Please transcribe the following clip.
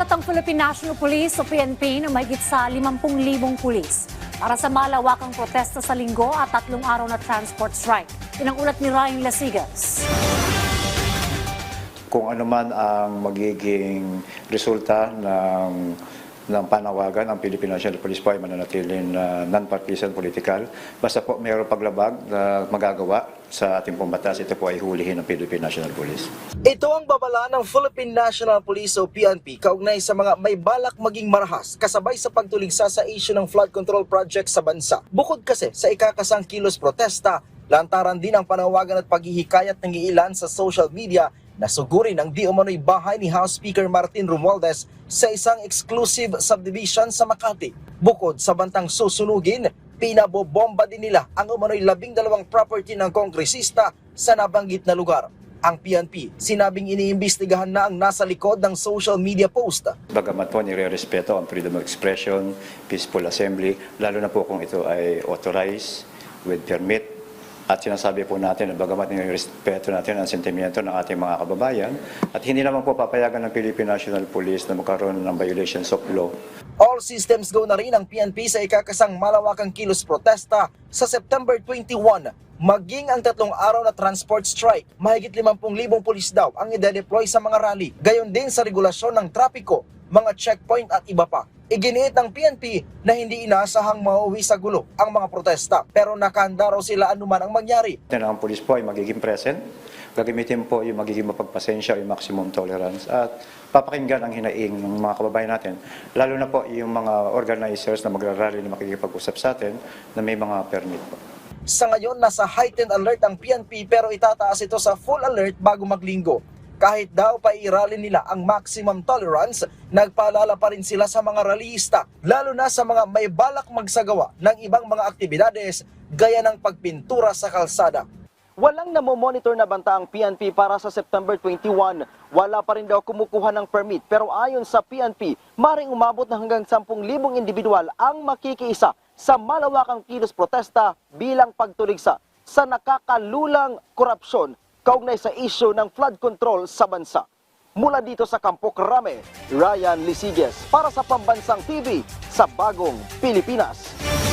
Nag-iikot ang Philippine National Police o PNP na mahigit sa 50,000 pulis para sa malawakang protesta sa linggo at 3 araw na transport strike. Yan ang ulat ni Ryan Lasigas. Kung ano man ang magiging resulta ng panawagan, ang Philippine National Police po ay mananatiling non-partisan political. Basta po mayroong paglabag na magagawa sa ating pong batas, ito po ay hulihin ng Philippine National Police. Ito ang babala ng Philippine National Police o PNP kaugnay sa mga may balak maging marahas kasabay sa pagtuligsa sa issue ng flood control project sa bansa. Bukod kasi sa ikakasang kilos protesta, lantaran din ang panawagan at paghihikayat ng ilan sa social media na sugurin ang di umano'y bahay ni House Speaker Martin Romualdez sa isang exclusive subdivision sa Makati. Bukod sa bantang susunugin, pinabobomba din nila ang umano'y 12 property ng kongresista sa nabanggit na lugar. Ang PNP, sinabing iniimbestigahan na ang nasa likod ng social media post. Bagamat po nire-respeto ang freedom of expression, peaceful assembly, lalo na po kung ito ay authorized with permit. At sinasabi po natin na bagamat nire-respeto natin ang sentimiento ng ating mga kababayan at hindi naman po papayagan ng Philippine National Police na magkaroon ng violations of law. All systems go na rin ang PNP sa ikakasang malawakang kilos protesta sa September 21. Maging ang 3 araw na transport strike, mahigit 50,000 pulis daw ang ide-deploy sa mga rally. Gayon din sa regulasyon ng trapiko, mga checkpoint at iba pa. Iginiit ng PNP na hindi inaasahang mauwi sa gulo ang mga protesta pero nakahanda raw sila anuman ang mangyari. Ang pulis po ay magiging present, gagamitin po yung magiging mapagpasensya o yung maximum tolerance at papakinggan ang hinaing ng mga kababayan natin. Lalo na po yung mga organizers na magrarally na makikipag-usap sa atin na may mga permit po. Sa ngayon, nasa heightened alert ang PNP pero itataas ito sa full alert bago maglinggo. Kahit daw pairali nila ang maximum tolerance, nagpaalala pa rin sila sa mga rallyista, lalo na sa mga may balak magsagawa ng ibang mga aktibidades gaya ng pagpintura sa kalsada. Walang namomonitor na banta ang PNP para sa September 21. Wala pa rin daw kumukuha ng permit pero ayon sa PNP, maring umabot na hanggang 10,000 individual ang makikiisa sa malawakang kilos protesta bilang pagtuligsa sa nakakalulang korupsyon kaugnay sa issue ng flood control sa bansa. Mula dito sa Campo Crame, Ryan Lasigas para sa Pambansang TV sa Bagong Pilipinas.